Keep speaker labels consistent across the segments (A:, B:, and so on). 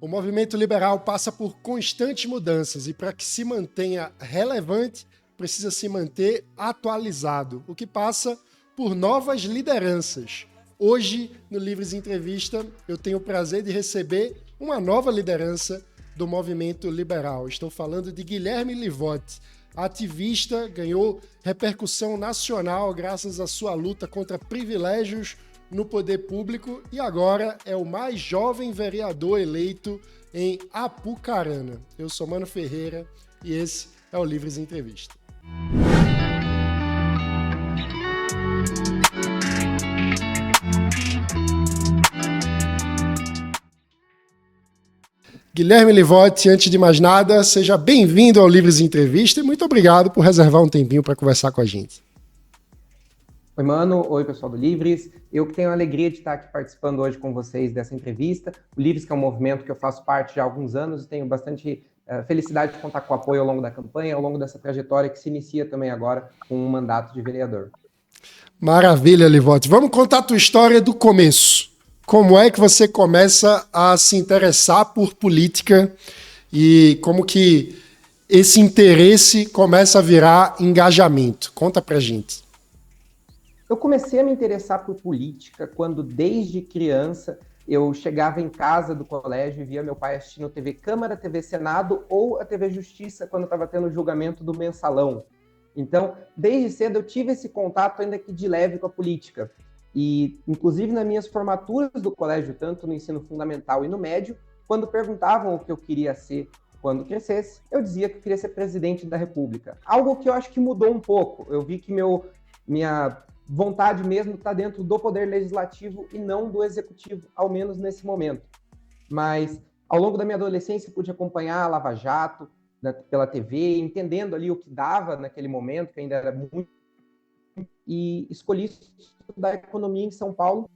A: O movimento liberal passa por constantes mudanças e para que se mantenha relevante, precisa se manter atualizado, o que passa por novas lideranças. Hoje, no Livres Entrevista, eu tenho o prazer de receber uma nova liderança do movimento liberal. Estou falando de Guilherme Livoti, ativista, ganhou repercussão nacional graças à sua luta contra privilégios no poder público e agora é o mais jovem vereador eleito em Apucarana. Eu sou Mano Ferreira e esse é o Livres Entrevista. Guilherme Livoti, antes de mais nada, seja bem-vindo ao Livres Entrevista e muito obrigado por reservar um tempinho para conversar com a gente.
B: Oi, Mano. Oi, pessoal do Livres. Eu que tenho a alegria de estar aqui participando hoje com vocês dessa entrevista. O Livres, que é um movimento que eu faço parte já há alguns anos e tenho bastante felicidade de contar com o apoio ao longo da campanha, ao longo dessa trajetória que se inicia também agora com um mandato de vereador.
A: Maravilha, Livoti. Vamos contar a tua história do começo. Como é que você começa a se interessar por política e como que esse interesse começa a virar engajamento? Conta pra gente.
B: Eu comecei a me interessar por política quando, desde criança, eu chegava em casa do colégio e via meu pai assistindo TV Câmara, TV Senado ou a TV Justiça quando estava tendo o julgamento do Mensalão. Então, desde cedo eu tive esse contato ainda que de leve com a política. E, inclusive, nas minhas formaturas do colégio, tanto no ensino fundamental e no médio, quando perguntavam o que eu queria ser quando crescesse, eu dizia que eu queria ser presidente da República. Algo que eu acho que mudou um pouco. Eu vi que minha vontade mesmo está dentro do poder legislativo e não do executivo, ao menos nesse momento. Mas, ao longo da minha adolescência, eu pude acompanhar a Lava Jato pela TV, entendendo ali o que dava naquele momento, que ainda era muito... E escolhi estudar economia em São Paulo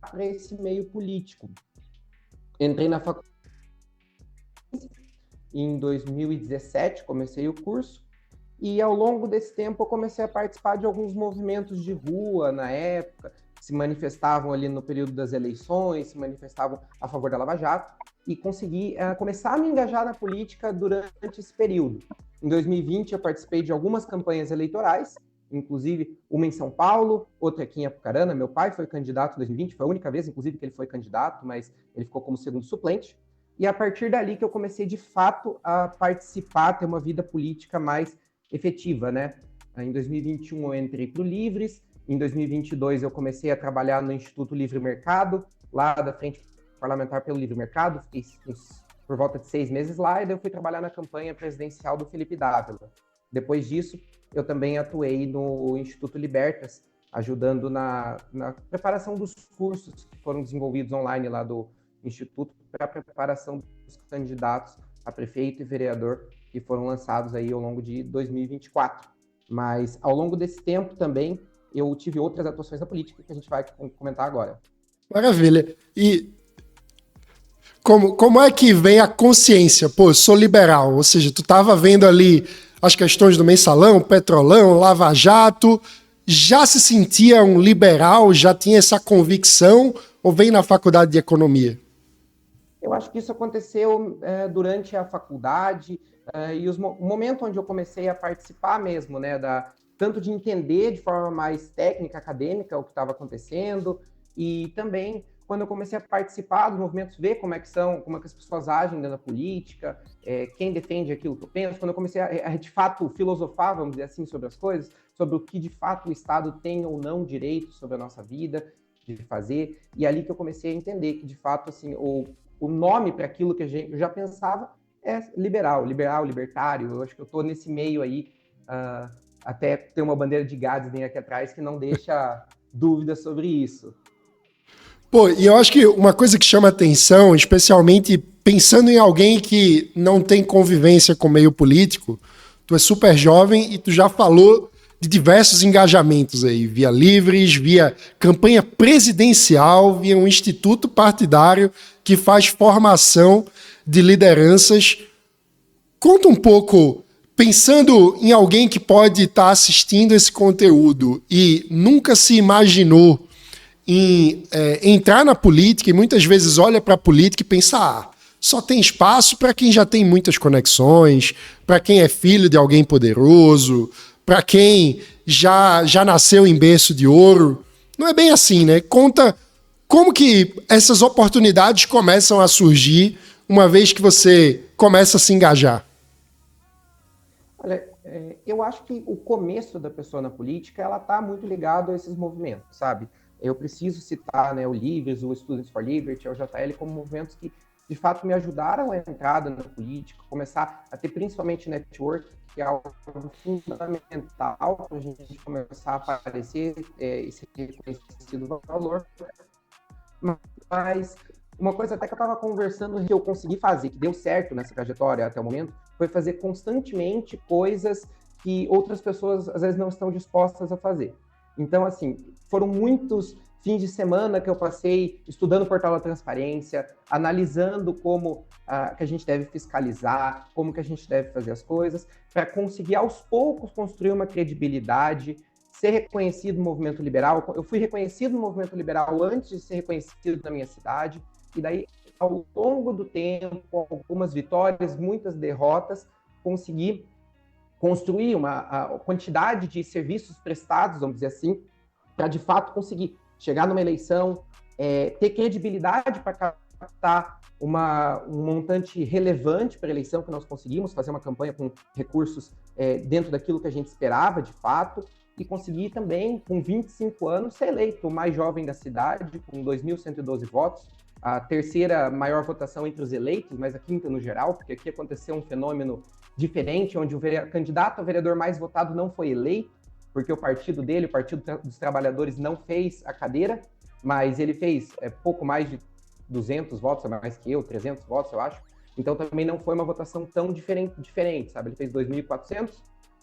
B: para esse meio político. Entrei na faculdade em 2017, comecei o curso, e ao longo desse tempo eu comecei a participar de alguns movimentos de rua na época, que se manifestavam ali no período das eleições, se manifestavam a favor da Lava Jato, e consegui começar a me engajar na política durante esse período. Em 2020 eu participei de algumas campanhas eleitorais, inclusive uma em São Paulo, outra aqui em Apucarana. Meu pai foi candidato em 2020, foi a única vez, inclusive, que ele foi candidato, mas ele ficou como segundo suplente. E a partir dali que eu comecei, de fato, a participar, ter uma vida política mais efetiva, né? Em 2021 eu entrei para o Livres, em 2022 eu comecei a trabalhar no Instituto Livre Mercado, lá da Frente Parlamentar pelo Livre Mercado, fiquei por volta de 6 meses lá, e daí eu fui trabalhar na campanha presidencial do Felipe Dávila. Depois disso, eu também atuei no Instituto Libertas, ajudando na preparação dos cursos que foram desenvolvidos online lá do Instituto para a preparação dos candidatos a prefeito e vereador que foram lançados aí ao longo de 2024. Mas ao longo desse tempo também eu tive outras atuações na política que a gente vai comentar agora.
A: Maravilha. E como é que vem a consciência? Pô, eu sou liberal, ou seja, tu estava vendo ali as questões do Mensalão, Petrolão, Lava Jato, já se sentia um liberal, já tinha essa convicção, ou vem na faculdade de economia?
B: Eu acho que isso aconteceu durante a faculdade e o momento onde eu comecei a participar mesmo, né, tanto de entender de forma mais técnica, acadêmica, o que estava acontecendo, e também quando eu comecei a participar dos movimentos, ver como é que as pessoas agem dentro da política, quem defende aquilo que eu penso, quando eu comecei a de fato filosofar, vamos dizer assim, sobre as coisas, sobre o que de fato o Estado tem ou não direito sobre a nossa vida, de fazer, e ali que eu comecei a entender que de fato assim, o nome para aquilo que eu já pensava é libertário. Eu acho que eu estou nesse meio aí, até ter uma bandeira de Gadsden aqui atrás que não deixa dúvidas sobre isso.
A: Pô, e eu acho que uma coisa que chama atenção, especialmente pensando em alguém que não tem convivência com o meio político, tu é super jovem e tu já falou de diversos engajamentos aí, via Livres, via campanha presidencial, via um instituto partidário que faz formação de lideranças. Conta um pouco, pensando em alguém que pode estar assistindo esse conteúdo e nunca se imaginou em entrar na política e muitas vezes olha para a política e pensa, só tem espaço para quem já tem muitas conexões, para quem é filho de alguém poderoso, para quem já nasceu em berço de ouro. Não é bem assim, né? Conta como que essas oportunidades começam a surgir uma vez que você começa a se engajar.
B: Olha, eu acho que o começo da pessoa na política, ela está muito ligado a esses movimentos, sabe? Eu preciso citar, né, o Livres, o Students for Liberty, o JL, como movimentos que, de fato, me ajudaram a entrada na política, começar a ter principalmente network, que é algo fundamental para a gente começar a aparecer e ser reconhecido valor. Mas uma coisa até que eu estava conversando que eu consegui fazer, que deu certo nessa trajetória até o momento, foi fazer constantemente coisas que outras pessoas às vezes não estão dispostas a fazer. Então, assim, foram muitos fins de semana que eu passei estudando o portal da transparência, analisando como que a gente deve fiscalizar, como que a gente deve fazer as coisas, para conseguir aos poucos construir uma credibilidade, ser reconhecido no movimento liberal. Eu fui reconhecido no movimento liberal antes de ser reconhecido na minha cidade, e daí, ao longo do tempo, algumas vitórias, muitas derrotas, consegui construir uma quantidade de serviços prestados, vamos dizer assim, para de fato conseguir chegar numa eleição, ter credibilidade para captar um montante relevante para a eleição que nós conseguimos, fazer uma campanha com recursos dentro daquilo que a gente esperava, de fato, e conseguir também, com 25 anos, ser eleito o mais jovem da cidade, com 2.112 votos, a terceira maior votação entre os eleitos, mas a quinta no geral, porque aqui aconteceu um fenômeno diferente, onde o candidato a vereador mais votado não foi eleito, porque o partido dele, o Partido dos Trabalhadores, não fez a cadeira, mas ele fez pouco mais de 200 votos, mais que eu, 300 votos, eu acho. Então também não foi uma votação tão diferente, sabe? Ele fez 2.400,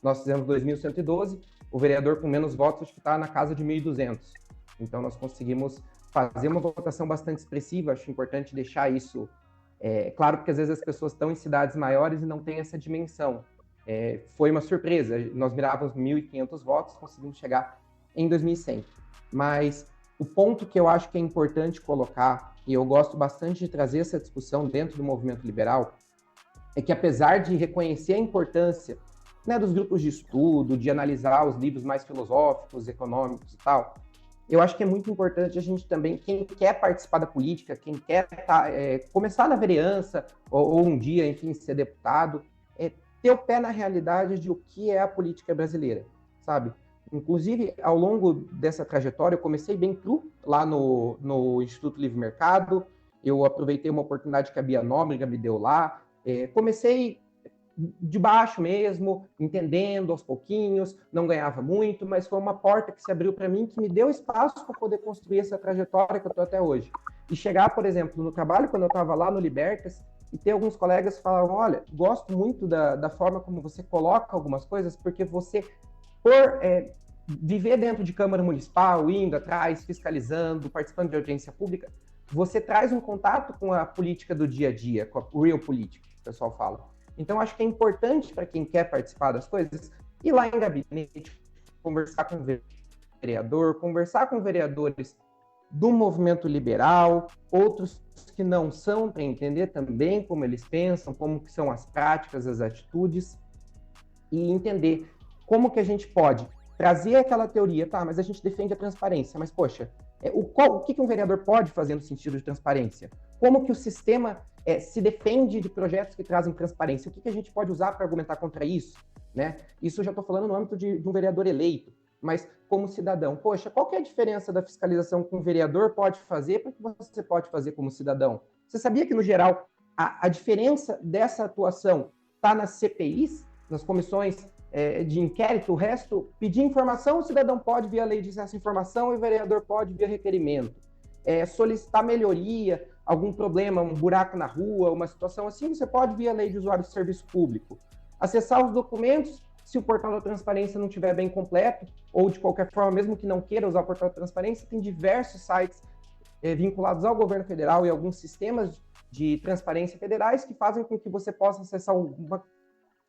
B: nós fizemos 2.112, o vereador com menos votos acho que está na casa de 1.200. Então nós conseguimos fazer uma votação bastante expressiva, acho importante deixar isso claro, porque às vezes as pessoas estão em cidades maiores e não têm essa dimensão. Foi uma surpresa, nós mirávamos 1.500 votos, conseguimos chegar em 2.100. Mas o ponto que eu acho que é importante colocar, e eu gosto bastante de trazer essa discussão dentro do movimento liberal, é que apesar de reconhecer a importância, né, dos grupos de estudo, de analisar os livros mais filosóficos, econômicos e tal, eu acho que é muito importante a gente também, quem quer participar da política, quem quer começar na vereança, ou um dia, enfim, ser deputado, ter o pé na realidade de o que é a política brasileira, sabe? Inclusive, ao longo dessa trajetória, eu comecei bem cru lá no Instituto Livre Mercado, eu aproveitei uma oportunidade que a Bia Nóbrega me deu lá, comecei de baixo mesmo, entendendo aos pouquinhos, não ganhava muito, mas foi uma porta que se abriu para mim, que me deu espaço para poder construir essa trajetória que eu estou até hoje. E chegar, por exemplo, no trabalho, quando eu estava lá no Libertas, e ter alguns colegas que falavam, olha, gosto muito da forma como você coloca algumas coisas, porque você, por viver dentro de Câmara Municipal, indo atrás, fiscalizando, participando de audiência pública, você traz um contato com a política do dia a dia, com a real política, que o pessoal fala. Então, acho que é importante para quem quer participar das coisas, ir lá em gabinete, conversar com o vereador, conversar com vereadores do movimento liberal, outros que não são, para entender também como eles pensam, como que são as práticas, as atitudes, e entender como que a gente pode trazer aquela teoria, tá, mas a gente defende a transparência, mas, poxa, o que um vereador pode fazer no sentido de transparência? Como que o sistema se defende de projetos que trazem transparência? O que a gente pode usar para argumentar contra isso? Né? Isso eu já estou falando no âmbito de um vereador eleito, mas como cidadão. Poxa, qual que é a diferença da fiscalização que um vereador pode fazer para que você pode fazer como cidadão? Você sabia que, no geral, a diferença dessa atuação está nas CPIs, nas comissões de inquérito? O resto, pedir informação, o cidadão pode via lei de acesso à informação e o vereador pode via requerimento. Solicitar melhoria, algum problema, um buraco na rua, uma situação assim, você pode via lei de usuário de serviço público. Acessar os documentos, se o portal da transparência não estiver bem completo, ou de qualquer forma, mesmo que não queira usar o portal da transparência, tem diversos sites vinculados ao governo federal e alguns sistemas de transparência federais que fazem com que você possa acessar uma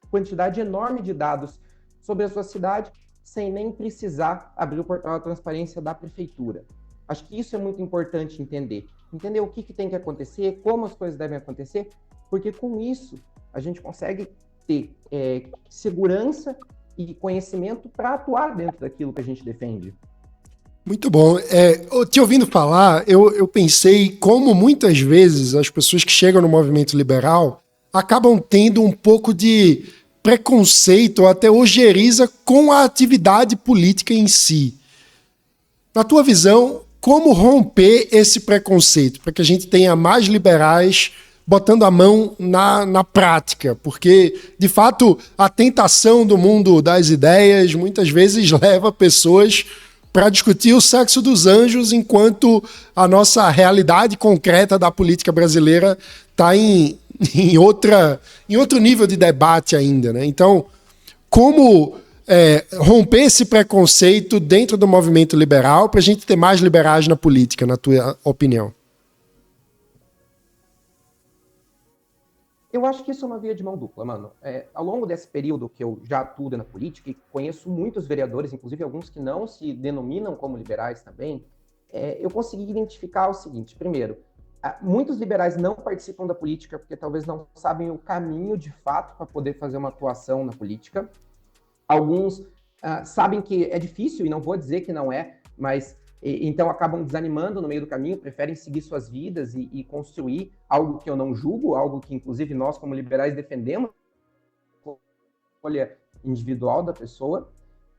B: quantidade enorme de dados sobre a sua cidade sem nem precisar abrir o portal da transparência da prefeitura. Acho que isso é muito importante entender. Entender o que tem que acontecer, como as coisas devem acontecer, porque com isso a gente consegue ter segurança e conhecimento para atuar dentro daquilo que a gente defende.
A: Muito bom. Te ouvindo falar, eu pensei como muitas vezes as pessoas que chegam no movimento liberal acabam tendo um pouco de preconceito ou até ojeriza com a atividade política em si. Na tua visão, como romper esse preconceito para que a gente tenha mais liberais botando a mão na prática? Porque, de fato, a tentação do mundo das ideias muitas vezes leva pessoas para discutir o sexo dos anjos, enquanto a nossa realidade concreta da política brasileira está em outro nível de debate ainda, né? Então, como romper esse preconceito dentro do movimento liberal para a gente ter mais liberais na política, na tua opinião?
B: Eu acho que isso é uma via de mão dupla, mano. Ao longo desse período que eu já atuo na política e conheço muitos vereadores, inclusive alguns que não se denominam como liberais também, eu consegui identificar o seguinte. Primeiro, muitos liberais não participam da política porque talvez não sabem o caminho de fato para poder fazer uma atuação na política. Alguns sabem que é difícil, e não vou dizer que não é, mas então acabam desanimando no meio do caminho, preferem seguir suas vidas e construir algo que eu não julgo, algo que inclusive nós como liberais defendemos, a escolha individual da pessoa.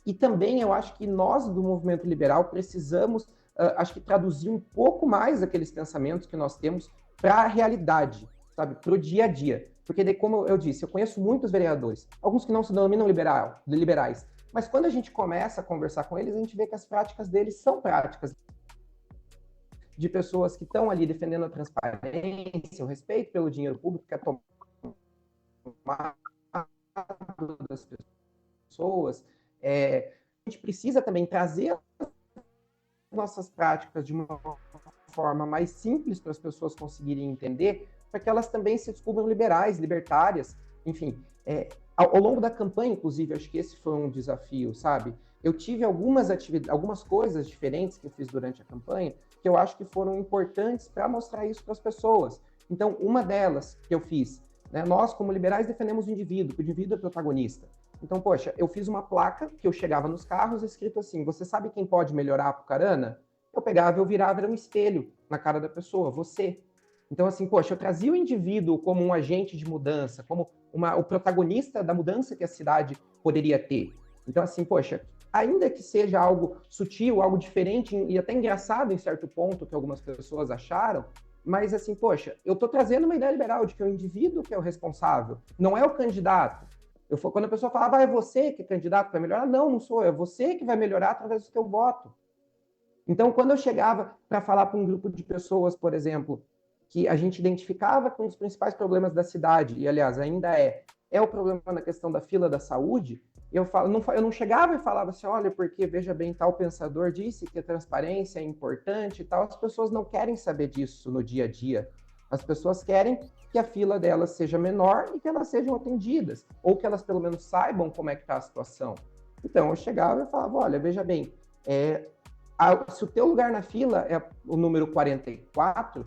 B: E também eu acho que nós do movimento liberal precisamos, acho que traduzir um pouco mais aqueles pensamentos que nós temos para a realidade, sabe, para o dia a dia. Porque, como eu disse, eu conheço muitos vereadores, alguns que não se denominam liberais, mas quando a gente começa a conversar com eles, a gente vê que as práticas deles são práticas de pessoas que estão ali defendendo a transparência, o respeito pelo dinheiro público, que é tomado das pessoas. A gente precisa também trazer as nossas práticas de uma forma mais simples para as pessoas conseguirem entender, para que elas também se descubram liberais, libertárias, enfim. Ao longo da campanha, inclusive, acho que esse foi um desafio, sabe? Eu tive algumas coisas diferentes que eu fiz durante a campanha que eu acho que foram importantes para mostrar isso para as pessoas. Então, uma delas que eu fiz, né, nós, como liberais, defendemos o indivíduo, que o indivíduo é protagonista. Então, poxa, eu fiz uma placa que eu chegava nos carros escrito assim: você sabe quem pode melhorar a Apucarana? Eu pegava, eu virava, era um espelho na cara da pessoa, você. Então, assim, poxa, eu trazia o indivíduo como um agente de mudança, como o protagonista da mudança que a cidade poderia ter. Então, assim, poxa, ainda que seja algo sutil, algo diferente e até engraçado em certo ponto que algumas pessoas acharam, mas assim, poxa, eu estou trazendo uma ideia liberal de que é o indivíduo que é o responsável, não é o candidato. Quando a pessoa falava, é você que é candidato para melhorar? Não, não sou eu, é você que vai melhorar através do seu voto. Então, quando eu chegava para falar para um grupo de pessoas, por exemplo, que a gente identificava que um dos principais problemas da cidade, e aliás ainda é o problema na questão da fila da saúde, eu não chegava e falava assim, olha, porque, veja bem, tal pensador disse que a transparência é importante e tal. As pessoas não querem saber disso no dia a dia. As pessoas querem que a fila delas seja menor e que elas sejam atendidas, ou que elas pelo menos saibam como é que está a situação. Então, eu chegava e falava, olha, veja bem, se o teu lugar na fila é o número 44,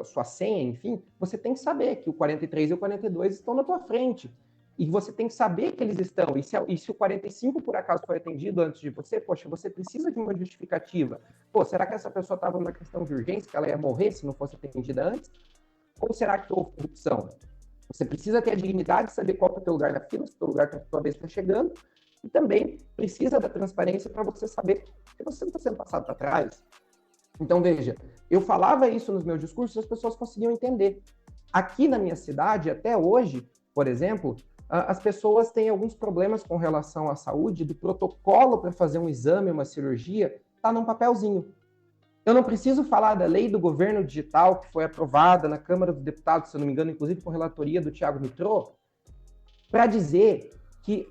B: sua senha, enfim, você tem que saber que o 43 e o 42 estão na tua frente. E você tem que saber que eles estão. E se o 45, por acaso, foi atendido antes de você, poxa, você precisa de uma justificativa. Pô, será que essa pessoa estava numa questão de urgência, que ela ia morrer se não fosse atendida antes? Ou será que houve corrupção? Você precisa ter a dignidade de saber qual é o teu lugar na fila, se o teu lugar, a tua vez está chegando. E também precisa da transparência para você saber que você não está sendo passado para trás. Então, veja, eu falava isso nos meus discursos e as pessoas conseguiam entender. Aqui na minha cidade, até hoje, por exemplo, as pessoas têm alguns problemas com relação à saúde, do protocolo para fazer um exame, uma cirurgia, está num papelzinho. Eu não preciso falar da lei do governo digital, que foi aprovada na Câmara dos Deputados, se eu não me engano, inclusive com relatoria do Thiago Mitrô, para dizer que,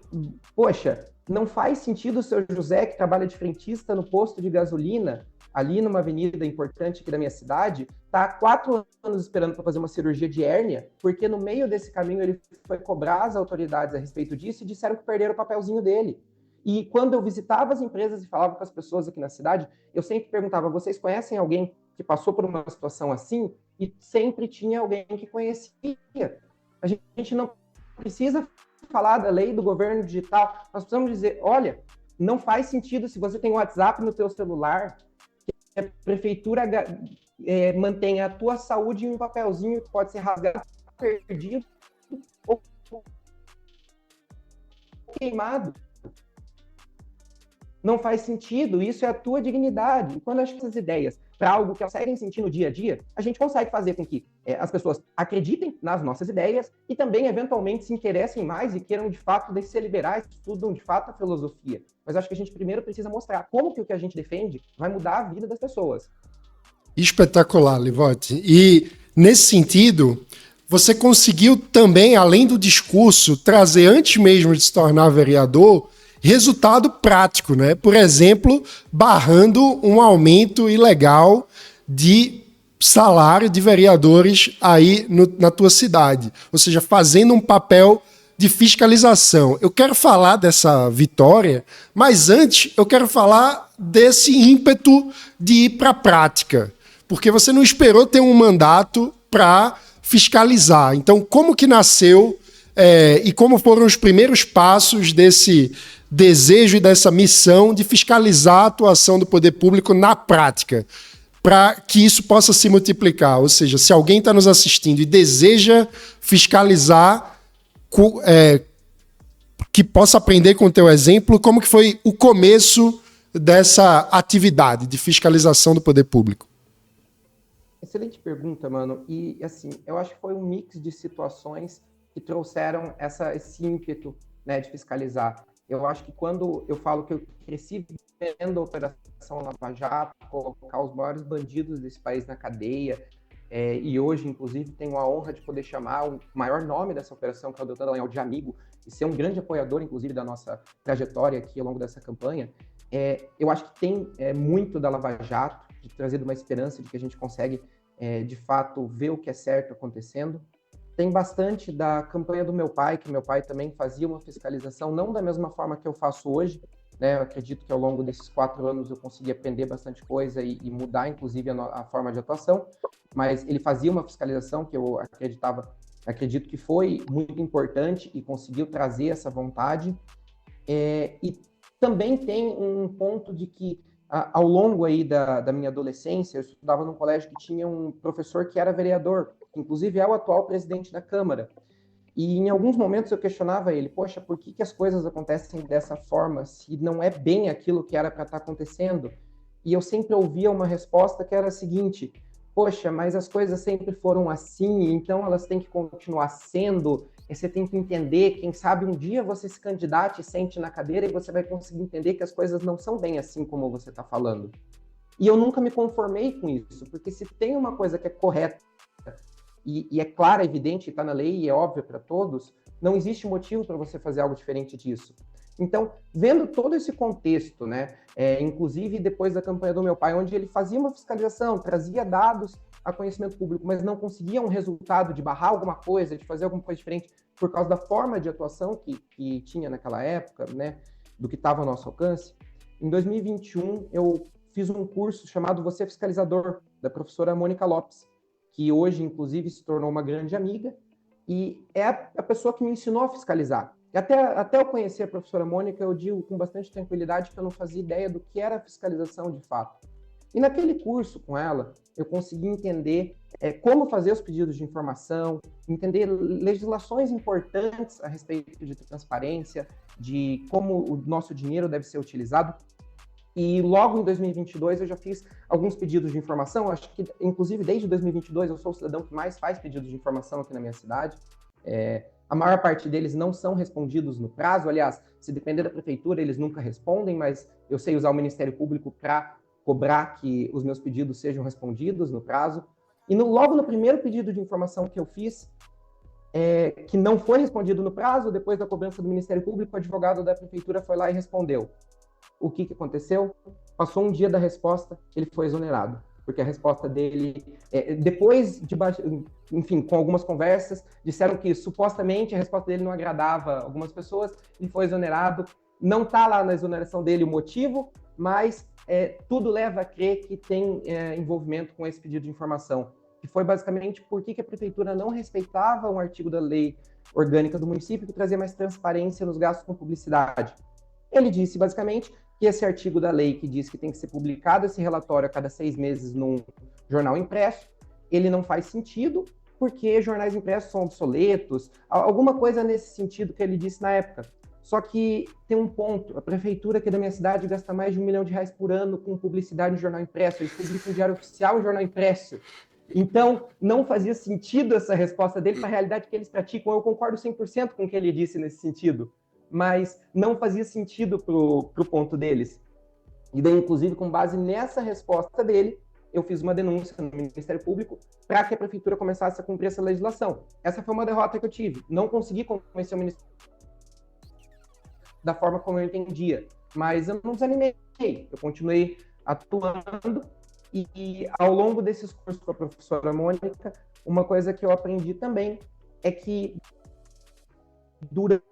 B: poxa, não faz sentido o seu José, que trabalha de frentista no posto de gasolina, ali numa avenida importante aqui da minha cidade, está há 4 anos esperando para fazer uma cirurgia de hérnia, porque no meio desse caminho ele foi cobrar as autoridades a respeito disso e disseram que perderam o papelzinho dele. E quando eu visitava as empresas e falava com as pessoas aqui na cidade, eu sempre perguntava, vocês conhecem alguém que passou por uma situação assim? E sempre tinha alguém que conhecia. A gente não precisa falar da lei do governo digital, nós precisamos dizer, olha, não faz sentido se você tem o WhatsApp no teu celular, que a prefeitura mantenha a tua saúde em um papelzinho que pode ser rasgado, perdido ou queimado. Não faz sentido, isso é a tua dignidade. E quando eu acho essas ideias para algo que elas conseguem sentir no dia a dia, a gente consegue fazer com que as pessoas acreditem nas nossas ideias e também, eventualmente, se interessem mais e queiram, de fato, ser liberais, estudam, de fato, a filosofia. Mas acho que a gente primeiro precisa mostrar como que o que a gente defende vai mudar a vida das pessoas.
A: Espetacular, Livotti. E, nesse sentido, você conseguiu também, além do discurso, trazer, antes mesmo de se tornar vereador, resultado prático, né? Por exemplo, barrando um aumento ilegal de salário de vereadores aí na tua cidade. Ou seja, fazendo um papel de fiscalização. Eu quero falar dessa vitória, mas antes eu quero falar desse ímpeto de ir para a prática. Porque você não esperou ter um mandato para fiscalizar. Então, como que nasceu e como foram os primeiros passos desse desejo e dessa missão de fiscalizar a atuação do poder público na prática, para que isso possa se multiplicar? Ou seja, se alguém está nos assistindo e deseja fiscalizar, que possa aprender com o teu exemplo, como que foi o começo dessa atividade de fiscalização do poder público?
B: Excelente pergunta, mano. E, assim, eu acho que foi um mix de situações que trouxeram esse ímpeto, né, de fiscalizar. Eu acho que quando eu falo que eu cresci vendo a Operação Lava Jato, colocar os maiores bandidos desse país na cadeia, e hoje, inclusive, tenho a honra de poder chamar o maior nome dessa operação, que é o Deltan Dallagnol, de amigo, e ser um grande apoiador, inclusive, da nossa trajetória aqui ao longo dessa campanha, eu acho que tem muito da Lava Jato, de trazer uma esperança de que a gente consegue, de fato, ver o que é certo acontecendo. Tem bastante da campanha do meu pai, que meu pai também fazia uma fiscalização, não da mesma forma que eu faço hoje, né? Eu acredito que ao longo desses 4 anos eu consegui aprender bastante coisa e mudar, inclusive, a forma de atuação, mas ele fazia uma fiscalização que eu acredito que foi muito importante e conseguiu trazer essa vontade. E também tem um ponto de que, ao longo aí da minha adolescência, eu estudava num colégio que tinha um professor que era vereador, que inclusive é o atual presidente da Câmara. E em alguns momentos eu questionava ele, poxa, por que as coisas acontecem dessa forma, se não é bem aquilo que era para estar acontecendo? E eu sempre ouvia uma resposta que era a seguinte, poxa, mas as coisas sempre foram assim, então elas têm que continuar sendo, você tem que entender, quem sabe um dia você se candidate e sente na cadeira e você vai conseguir entender que as coisas não são bem assim como você está falando. E eu nunca me conformei com isso, porque se tem uma coisa que é correta, e é clara, evidente, está na lei e é óbvio para todos, não existe motivo para você fazer algo diferente disso. Então, vendo todo esse contexto, né, inclusive depois da campanha do meu pai, onde ele fazia uma fiscalização, trazia dados a conhecimento público, mas não conseguia um resultado de barrar alguma coisa, de fazer alguma coisa diferente, por causa da forma de atuação que tinha naquela época, né, do que estava ao nosso alcance, em 2021 eu fiz um curso chamado Você Fiscalizador, da professora Mônica Lopes, que hoje, inclusive, se tornou uma grande amiga, e é a pessoa que me ensinou a fiscalizar. Até eu conhecer a professora Mônica, eu digo com bastante tranquilidade que eu não fazia ideia do que era fiscalização de fato. E naquele curso com ela, eu consegui entender como fazer os pedidos de informação, entender legislações importantes a respeito de transparência, de como o nosso dinheiro deve ser utilizado. E logo em 2022 eu já fiz alguns pedidos de informação, acho que inclusive desde 2022 eu sou o cidadão que mais faz pedidos de informação aqui na minha cidade. A maior parte deles não são respondidos no prazo, aliás, se depender da prefeitura eles nunca respondem, mas eu sei usar o Ministério Público para cobrar que os meus pedidos sejam respondidos no prazo. E logo no primeiro pedido de informação que eu fiz, que não foi respondido no prazo, depois da cobrança do Ministério Público, o advogado da prefeitura foi lá e respondeu. O que aconteceu? Passou um dia da resposta, ele foi exonerado, porque a resposta dele, depois de, enfim, com algumas conversas, disseram que supostamente a resposta dele não agradava algumas pessoas, ele foi exonerado, Não está lá na exoneração dele o motivo, mas tudo leva a crer que tem envolvimento com esse pedido de informação, que foi basicamente por que a prefeitura não respeitava um artigo da lei orgânica do município que trazia mais transparência nos gastos com publicidade. Ele disse, basicamente, que esse artigo da lei que diz que tem que ser publicado esse relatório a cada 6 meses num jornal impresso, ele não faz sentido, porque jornais impressos são obsoletos, alguma coisa nesse sentido que ele disse na época. Só que tem um ponto, a prefeitura aqui da minha cidade gasta mais de R$1 milhão por ano com publicidade em jornal impresso, eles publicam diário oficial e jornal impresso. Então, não fazia sentido essa resposta dele para a realidade que eles praticam. Eu concordo 100% com o que ele disse nesse sentido, mas não fazia sentido para o ponto deles. E daí, inclusive, com base nessa resposta dele, eu fiz uma denúncia no Ministério Público para que a prefeitura começasse a cumprir essa legislação. Essa foi uma derrota que eu tive. Não consegui convencer o Ministério da forma como eu entendia, mas eu não desanimei. Eu continuei atuando e ao longo desses cursos com a professora Mônica, uma coisa que eu aprendi também é que durante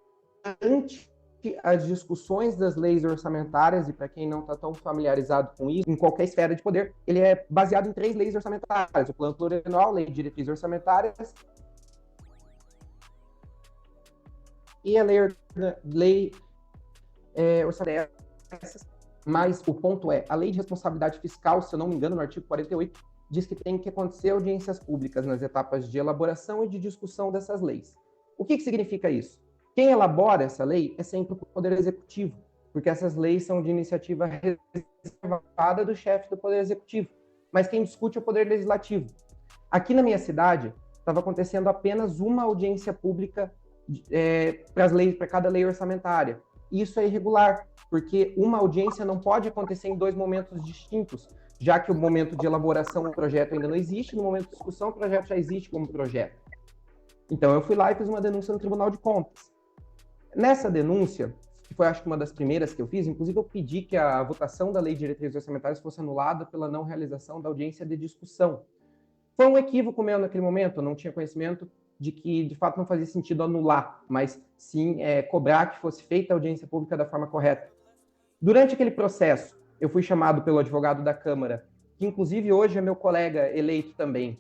B: as discussões das leis orçamentárias, e para quem não está tão familiarizado com isso, em qualquer esfera de poder, ele é baseado em 3 leis orçamentárias: o plano plurianual, lei de diretrizes orçamentárias e a lei orçamentária. Mas o ponto é, a lei de responsabilidade fiscal, se eu não me engano, no artigo 48, diz que tem que acontecer audiências públicas nas etapas de elaboração e de discussão dessas leis. O que significa isso? Quem elabora essa lei é sempre o Poder Executivo, porque essas leis são de iniciativa reservada do chefe do Poder Executivo, mas quem discute é o Poder Legislativo. Aqui na minha cidade, estava acontecendo apenas uma audiência pública para cada lei orçamentária. Isso é irregular, porque uma audiência não pode acontecer em 2 momentos distintos, já que o momento de elaboração do projeto ainda não existe, no momento de discussão o projeto já existe como projeto. Então eu fui lá e fiz uma denúncia no Tribunal de Contas. Nessa denúncia, que foi acho que uma das primeiras que eu fiz, inclusive eu pedi que a votação da Lei de Diretrizes Orçamentárias fosse anulada pela não realização da audiência de discussão. Foi um equívoco meu naquele momento, eu não tinha conhecimento de que, de fato, não fazia sentido anular, mas sim cobrar que fosse feita a audiência pública da forma correta. Durante aquele processo, eu fui chamado pelo advogado da Câmara, que inclusive hoje é meu colega eleito também.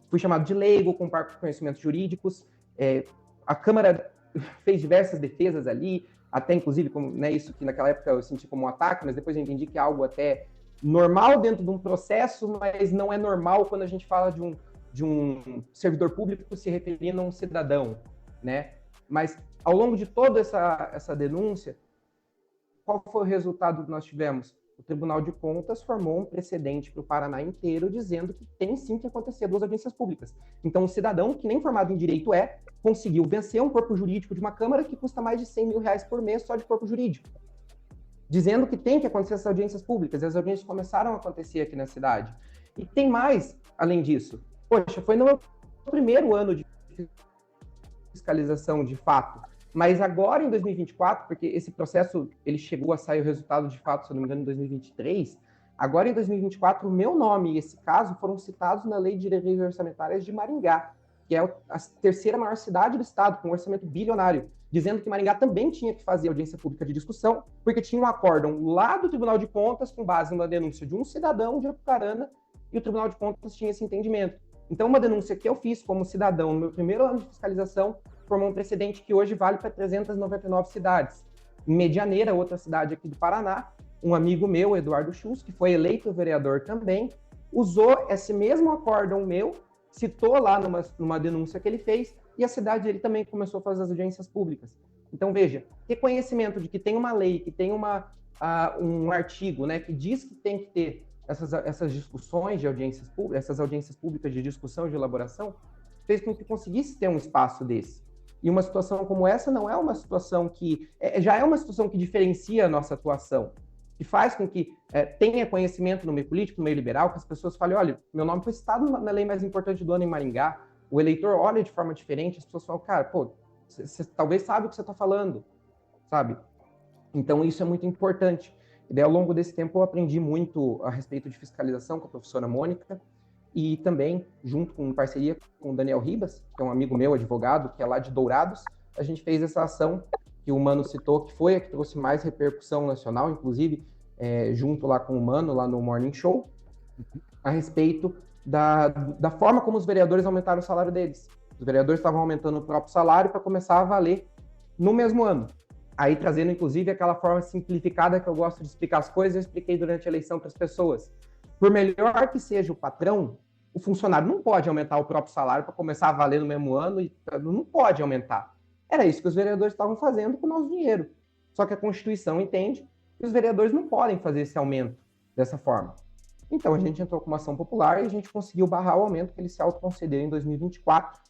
B: Fui chamado de leigo, com parcos conhecimentos jurídicos. A Câmara fez diversas defesas ali, até inclusive, isso que naquela época eu senti como um ataque, mas depois eu entendi que é algo até normal dentro de um processo, mas não é normal quando a gente fala de um servidor público se referindo a um cidadão, né? Mas ao longo de toda essa denúncia, qual foi o resultado que nós tivemos? O Tribunal de Contas formou um precedente para o Paraná inteiro, dizendo que tem sim que acontecer 2 audiências públicas. Então, o cidadão, que nem formado em direito conseguiu vencer um corpo jurídico de uma Câmara que custa mais de R$100 mil por mês só de corpo jurídico, dizendo que tem que acontecer essas audiências públicas. E as audiências começaram a acontecer aqui na cidade. E tem mais, além disso. Poxa, foi no meu primeiro ano de fiscalização de fato. Mas agora, em 2024, porque esse processo ele chegou a sair o resultado de fato, se eu não me engano, em 2023, agora em 2024, o meu nome e esse caso foram citados na Lei de Diretrizes Orçamentárias de Maringá, que é a 3ª maior cidade do estado, com um orçamento bilionário, dizendo que Maringá também tinha que fazer audiência pública de discussão, porque tinha um acórdão lá do Tribunal de Contas, com base numa denúncia de um cidadão de Apucarana, e o Tribunal de Contas tinha esse entendimento. Então, uma denúncia que eu fiz como cidadão no meu primeiro ano de fiscalização formou um precedente que hoje vale para 399 cidades. Em Medianeira, outra cidade aqui do Paraná, um amigo meu, Eduardo Schultz, que foi eleito vereador também, usou esse mesmo acórdão meu, citou lá numa denúncia que ele fez, e a cidade dele também começou a fazer as audiências públicas. Então, veja, ter conhecimento de que tem uma lei, que tem um artigo, né, que diz que tem que ter essas discussões de audiências públicas, essas audiências públicas de discussão e de elaboração, fez com que conseguisse ter um espaço desse. E uma situação como essa não é uma situação que... já é uma situação que diferencia a nossa atuação, que faz com que tenha conhecimento no meio político, no meio liberal, que as pessoas falem, olha, meu nome foi citado na lei mais importante do ano em Maringá, o eleitor olha de forma diferente, as pessoas falam, cara, pô, você talvez sabe o que você está falando, sabe? Então isso é muito importante. E daí, ao longo desse tempo, eu aprendi muito a respeito de fiscalização com a professora Mônica, e também, junto com parceria com o Daniel Ribas, que é um amigo meu, advogado, que é lá de Dourados, a gente fez essa ação que o Mano citou, que foi a que trouxe mais repercussão nacional, inclusive junto lá com o Mano, lá no Morning Show, a respeito da forma como os vereadores aumentaram o salário deles. Os vereadores estavam aumentando o próprio salário para começar a valer no mesmo ano. Aí trazendo, inclusive, aquela forma simplificada que eu gosto de explicar as coisas, eu expliquei durante a eleição para as pessoas. Por melhor que seja o patrão, o funcionário não pode aumentar o próprio salário para começar a valer no mesmo ano, e não pode aumentar. Era isso que os vereadores estavam fazendo com o nosso dinheiro. Só que a Constituição entende que os vereadores não podem fazer esse aumento dessa forma. Então a gente entrou com uma ação popular e a gente conseguiu barrar o aumento que eles se autoconcederam em 2024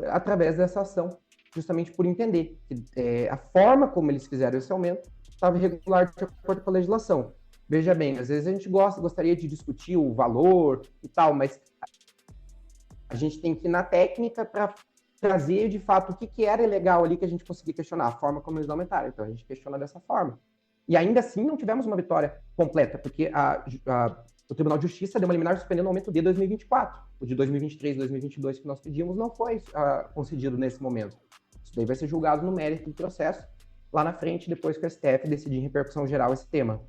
B: através dessa ação, justamente por entender que a forma como eles fizeram esse aumento estava irregular de acordo com a legislação. Veja bem, às vezes a gente gostaria de discutir o valor e tal, mas a gente tem que ir na técnica para trazer, de fato, o que era ilegal ali que a gente conseguia questionar, a forma como eles aumentaram. Então, a gente questiona dessa forma. E ainda assim, não tivemos uma vitória completa, porque o Tribunal de Justiça deu uma liminar suspendendo o aumento de 2024. O de 2023 e 2022 que nós pedimos não foi concedido nesse momento. Isso daí vai ser julgado no mérito do processo, lá na frente, depois que o STF decidir em repercussão geral esse tema.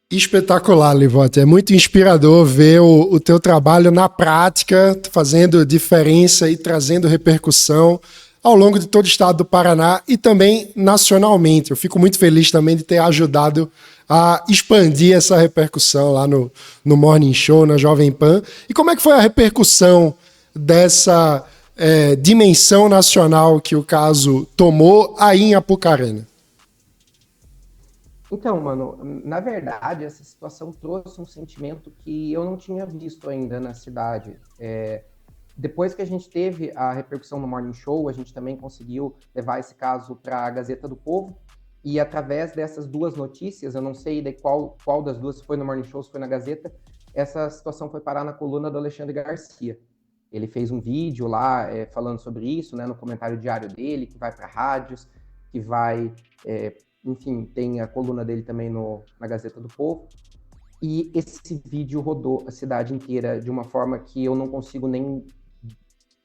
A: Espetacular, Livote. É muito inspirador ver o teu trabalho na prática, fazendo diferença e trazendo repercussão ao longo de todo o estado do Paraná e também nacionalmente. Eu fico muito feliz também de ter ajudado a expandir essa repercussão lá no Morning Show, na Jovem Pan. E como é que foi a repercussão dessa dimensão nacional que o caso tomou aí em Apucarana?
B: Então, mano, na verdade, essa situação trouxe um sentimento que eu não tinha visto ainda na cidade. Depois que a gente teve a repercussão no Morning Show, a gente também conseguiu levar esse caso para a Gazeta do Povo, e através dessas duas notícias, eu não sei de qual das duas, se foi no Morning Show, se foi na Gazeta, essa situação foi parar na coluna do Alexandre Garcia. Ele fez um vídeo lá falando sobre isso, né, no comentário diário dele, que vai para rádios, que vai... enfim, tem a coluna dele também na Gazeta do Povo, e esse vídeo rodou a cidade inteira de uma forma que eu não consigo nem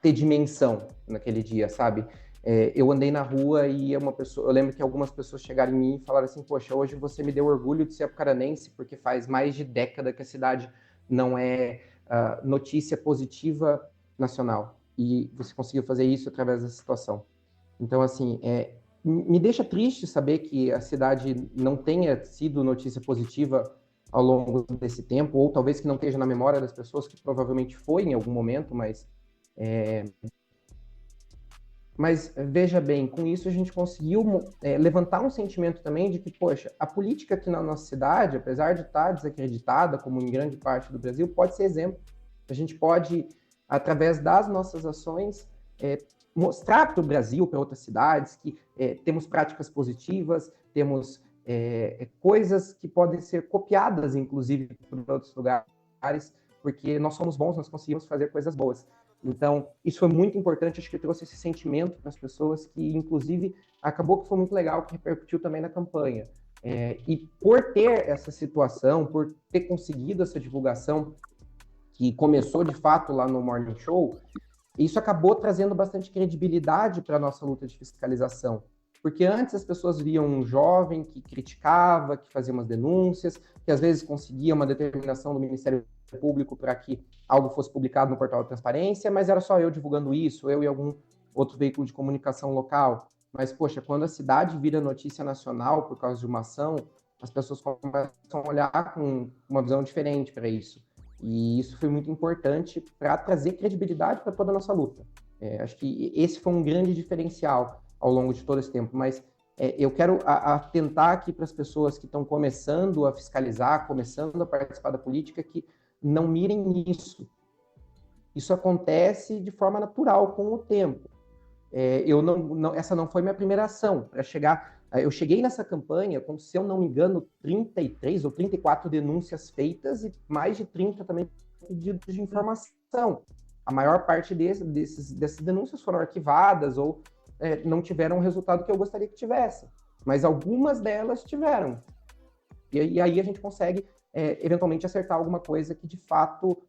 B: ter dimensão naquele dia, sabe? Eu andei na rua e eu lembro que algumas pessoas chegaram em mim e falaram assim, poxa, hoje você me deu orgulho de ser apucaranense, porque faz mais de década que a cidade não é notícia positiva nacional, e você conseguiu fazer isso através dessa situação. Então, assim, me deixa triste saber que a cidade não tenha sido notícia positiva ao longo desse tempo, ou talvez que não esteja na memória das pessoas, que provavelmente foi em algum momento, mas veja bem, com isso a gente conseguiu levantar um sentimento também de que, poxa, a política aqui na nossa cidade, apesar de estar desacreditada, como em grande parte do Brasil, pode ser exemplo. A gente pode, através das nossas ações, mostrar para o Brasil, para outras cidades, que temos práticas positivas, temos coisas que podem ser copiadas, inclusive, por outros lugares, porque nós somos bons, nós conseguimos fazer coisas boas. Então, isso foi muito importante, acho que trouxe esse sentimento para as pessoas, que, inclusive, acabou que foi muito legal, que repercutiu também na campanha. E por ter essa situação, por ter conseguido essa divulgação, que começou, de fato, lá no Morning Show, isso acabou trazendo bastante credibilidade para a nossa luta de fiscalização. Porque antes as pessoas viam um jovem que criticava, que fazia umas denúncias, que às vezes conseguia uma determinação do Ministério Público para que algo fosse publicado no portal da transparência, mas era só eu divulgando isso, eu e algum outro veículo de comunicação local. Mas, poxa, quando a cidade vira notícia nacional por causa de uma ação, as pessoas começam a olhar com uma visão diferente para isso. E isso foi muito importante para trazer credibilidade para toda a nossa luta. Acho que esse foi um grande diferencial ao longo de todo esse tempo, mas eu quero atentar aqui para as pessoas que estão começando a fiscalizar, começando a participar da política, que não mirem nisso. Isso acontece de forma natural com o tempo. Essa não foi minha primeira ação. Eu cheguei nessa campanha com, se eu não me engano, 33 ou 34 denúncias feitas e mais de 30 também pedidos de informação. A maior parte dessas denúncias foram arquivadas ou não tiveram o resultado que eu gostaria que tivesse. Mas algumas delas tiveram. E aí a gente consegue, eventualmente, acertar alguma coisa que, de fato,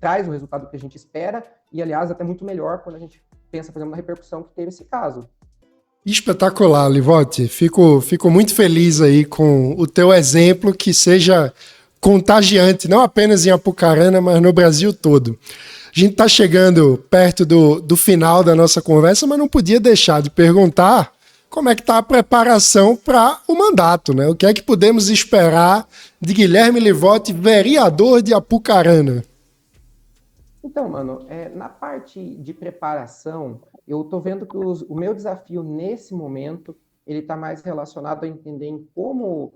B: traz o resultado que a gente espera. E, aliás, até muito melhor quando a gente pensa, por exemplo, na repercussão que teve esse caso.
A: Espetacular, Livote. Fico muito feliz aí com o teu exemplo, que seja contagiante, não apenas em Apucarana, mas no Brasil todo. A gente está chegando perto do final da nossa conversa, mas não podia deixar de perguntar como é que está a preparação para o mandato, né? O que é que podemos esperar de Guilherme Livote, vereador de Apucarana?
B: Então, mano, na parte de preparação, eu tô vendo que o meu desafio nesse momento, ele tá mais relacionado a entender em como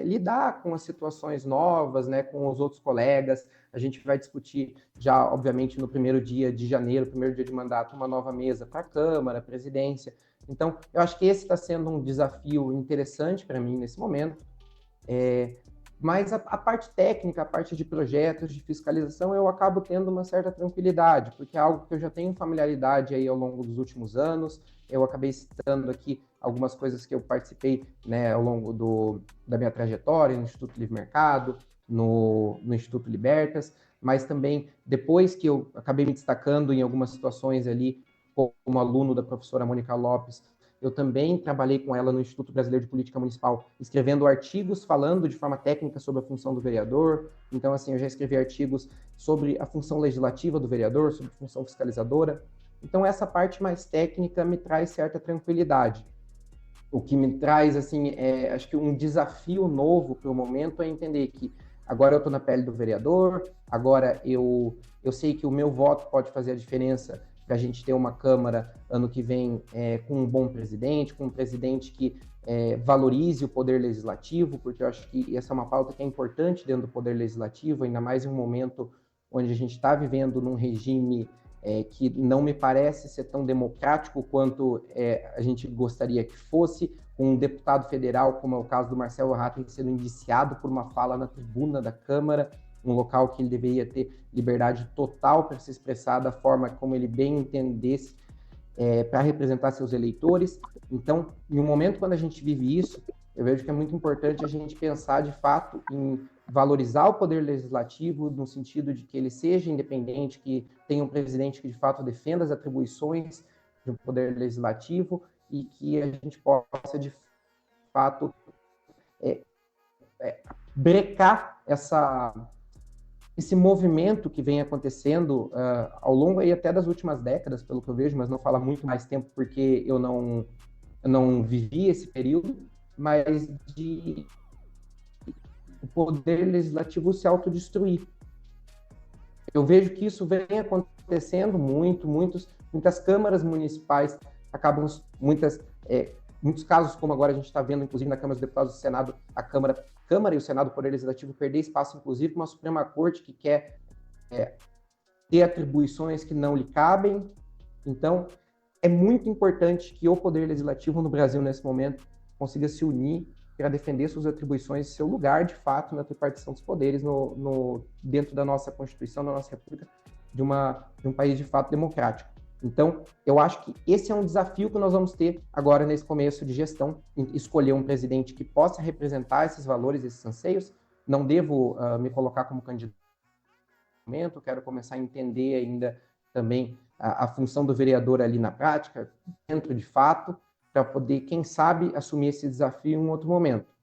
B: lidar com as situações novas, né, com os outros colegas. A gente vai discutir já, obviamente, no primeiro dia de janeiro, primeiro dia de mandato, uma nova mesa para a Câmara, presidência. Então, eu acho que esse está sendo um desafio interessante para mim nesse momento. Mas a parte técnica, a parte de projetos, de fiscalização, eu acabo tendo uma certa tranquilidade, porque é algo que eu já tenho familiaridade aí ao longo dos últimos anos. Eu acabei citando aqui algumas coisas que eu participei, né, ao longo da minha trajetória no Instituto Livre Mercado, no Instituto Libertas, mas também depois que eu acabei me destacando em algumas situações ali, como aluno da professora Mônica Lopes, eu também trabalhei com ela no Instituto Brasileiro de Política Municipal, escrevendo artigos falando de forma técnica sobre a função do vereador. Então, assim, eu já escrevi artigos sobre a função legislativa do vereador, sobre a função fiscalizadora. Então, essa parte mais técnica me traz certa tranquilidade. O que me traz, assim, acho que um desafio novo para o momento é entender que agora eu estou na pele do vereador, agora eu sei que o meu voto pode fazer a diferença para a gente ter uma Câmara ano que vem com um bom presidente, com um presidente que valorize o poder legislativo, porque eu acho que essa é uma pauta que é importante dentro do poder legislativo, ainda mais em um momento onde a gente está vivendo num regime que não me parece ser tão democrático quanto a gente gostaria que fosse, com um deputado federal, como é o caso do Marcelo Hatten, sendo indiciado por uma fala na tribuna da Câmara, um local que ele deveria ter liberdade total para se expressar da forma como ele bem entendesse para representar seus eleitores. Então, em um momento quando a gente vive isso, eu vejo que é muito importante a gente pensar, de fato, em valorizar o poder legislativo, no sentido de que ele seja independente, que tenha um presidente que, de fato, defenda as atribuições do poder legislativo e que a gente possa, de fato, brecar esse movimento que vem acontecendo ao longo aí até das últimas décadas, pelo que eu vejo, mas não fala muito mais tempo porque eu não vivi esse período, mas de o poder legislativo se autodestruir. Eu vejo que isso vem acontecendo muitas câmaras municipais acabam, muitos casos, como agora a gente está vendo, inclusive na Câmara dos Deputados do Senado, a Câmara e o Senado, o Poder Legislativo, perder espaço, inclusive, para uma Suprema Corte que quer ter atribuições que não lhe cabem. Então, é muito importante que o Poder Legislativo no Brasil, nesse momento, consiga se unir para defender suas atribuições e seu lugar, de fato, na tripartição dos poderes dentro da nossa Constituição, da nossa República, de um país, de fato, democrático. Então, eu acho que esse é um desafio que nós vamos ter agora nesse começo de gestão, escolher um presidente que possa representar esses valores, esses anseios. Não devo me colocar como candidato, quero começar a entender ainda também a função do vereador ali na prática, dentro de fato, para poder, quem sabe, assumir esse desafio em um outro momento.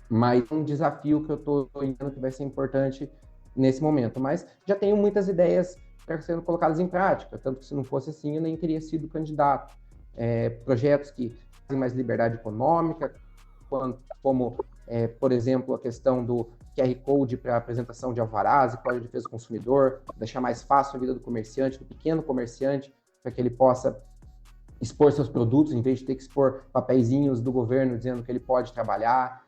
B: Mas um desafio que eu estou entendendo que vai ser importante nesse momento. Mas já tenho muitas ideias sendo colocadas em prática, tanto que se não fosse assim eu nem teria sido candidato. Projetos que trazem mais liberdade econômica, como, por exemplo, a questão do QR Code para apresentação de alvarás e Código de Defesa do Consumidor, deixar mais fácil a vida do comerciante, do pequeno comerciante, para que ele possa expor seus produtos, em vez de ter que expor papeizinhos do governo dizendo que ele pode trabalhar.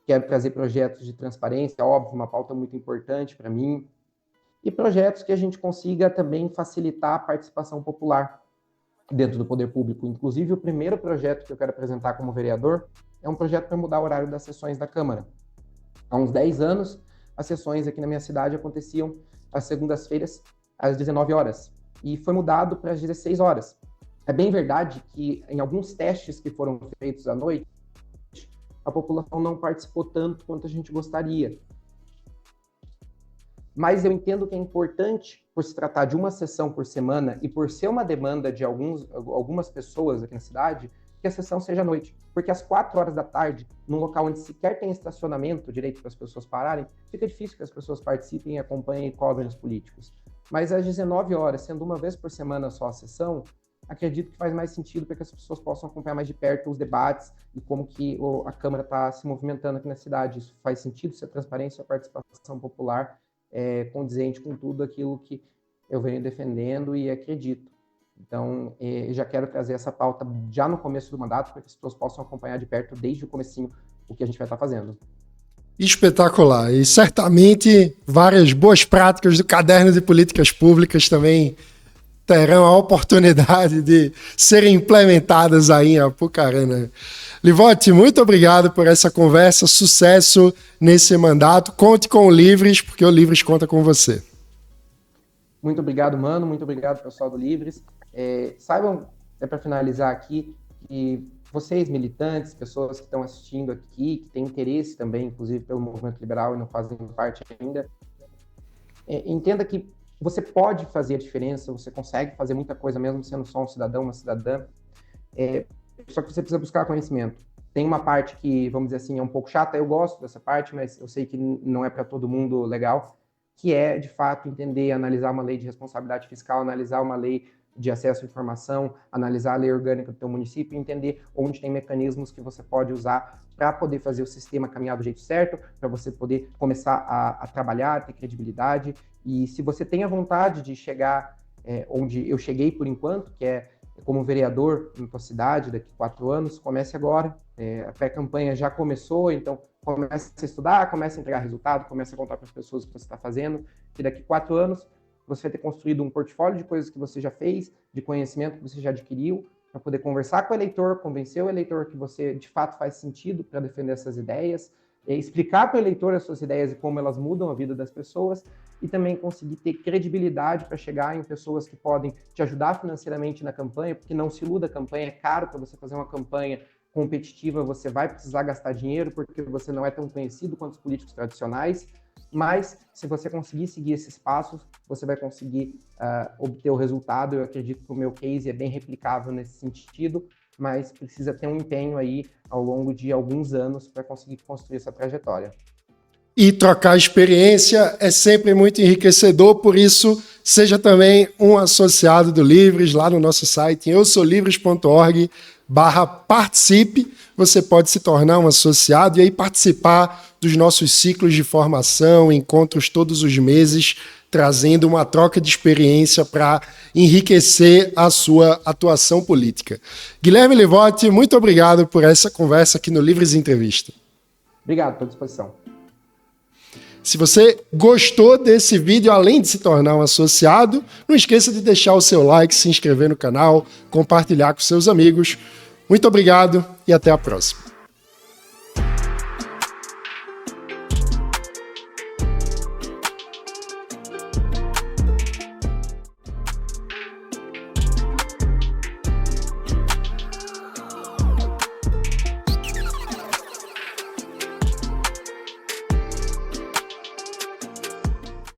B: Quero trazer projetos de transparência, óbvio, uma pauta muito importante para mim, e projetos que a gente consiga também facilitar a participação popular dentro do poder público. Inclusive, o primeiro projeto que eu quero apresentar como vereador é um projeto para mudar o horário das sessões da Câmara. Há uns 10 anos, as sessões aqui na minha cidade aconteciam às segundas-feiras, às 19 horas, e foi mudado para as 16 horas. É bem verdade que, em alguns testes que foram feitos à noite, a população não participou tanto quanto a gente gostaria. mas eu entendo que é importante, por se tratar de uma sessão por semana e por ser uma demanda de algumas pessoas aqui na cidade, que a sessão seja à noite. Porque às 4 horas da tarde, num local onde sequer tem estacionamento direito para as pessoas pararem, fica difícil que as pessoas participem, acompanhem e cobrem os políticos. Mas às 19 horas, sendo uma vez por semana só a sessão, acredito que faz mais sentido para que as pessoas possam acompanhar mais de perto os debates e como que a Câmara está se movimentando aqui na cidade. Isso faz sentido, se a transparência e a participação popular condizente com tudo aquilo que eu venho defendendo e acredito. Então, já quero trazer essa pauta já no começo do mandato, para que as pessoas possam acompanhar de perto, desde o comecinho, o que a gente vai estar fazendo.
A: Espetacular. E certamente várias boas práticas do Caderno de Políticas Públicas também terão a oportunidade de serem implementadas aí em Apucarana. Livotti, muito obrigado por essa conversa, sucesso nesse mandato. Conte com o Livres, porque o Livres conta com você.
B: Muito obrigado, Mano, muito obrigado, pessoal do Livres. Saibam, para finalizar aqui, que vocês, militantes, pessoas que estão assistindo aqui, que têm interesse também, inclusive, pelo movimento liberal e não fazem parte ainda, entenda que você pode fazer a diferença, você consegue fazer muita coisa mesmo sendo só um cidadão, uma cidadã, só que você precisa buscar conhecimento. Tem uma parte que, vamos dizer assim, é um pouco chata, eu gosto dessa parte, mas eu sei que não é para todo mundo legal, que é, de fato, entender, analisar uma lei de responsabilidade fiscal, analisar uma lei de acesso à informação, analisar a lei orgânica do teu município e entender onde tem mecanismos que você pode usar para poder fazer o sistema caminhar do jeito certo, para você poder começar a trabalhar, ter credibilidade. E se você tem a vontade de chegar onde eu cheguei por enquanto, que é como vereador na tua cidade, daqui a 4 anos, comece agora. A pré-campanha já começou, então comece a estudar, comece a entregar resultado, comece a contar para as pessoas o que você está fazendo, que daqui a 4 anos você vai ter construído um portfólio de coisas que você já fez, de conhecimento que você já adquiriu, para poder conversar com o eleitor, convencer o eleitor que você, de fato, faz sentido para defender essas ideias, explicar para o eleitor as suas ideias e como elas mudam a vida das pessoas, e também conseguir ter credibilidade para chegar em pessoas que podem te ajudar financeiramente na campanha, porque não se iluda, a campanha é caro. Para você fazer uma campanha competitiva, você vai precisar gastar dinheiro, porque você não é tão conhecido quanto os políticos tradicionais, mas se você conseguir seguir esses passos, você vai conseguir obter o resultado. Eu acredito que o meu case é bem replicável nesse sentido, mas precisa ter um empenho aí ao longo de alguns anos para conseguir construir essa trajetória.
A: E trocar experiência é sempre muito enriquecedor, por isso seja também um associado do Livres lá no nosso site, eusolivres.org/participe. Você pode se tornar um associado e aí participar dos nossos ciclos de formação, encontros todos os meses, trazendo uma troca de experiência para enriquecer a sua atuação política. Guilherme Livotti, muito obrigado por essa conversa aqui no Livres Entrevista.
B: Obrigado, estou à disposição.
A: Se você gostou desse vídeo, além de se tornar um associado, não esqueça de deixar o seu like, se inscrever no canal, compartilhar com seus amigos. Muito obrigado e até a próxima.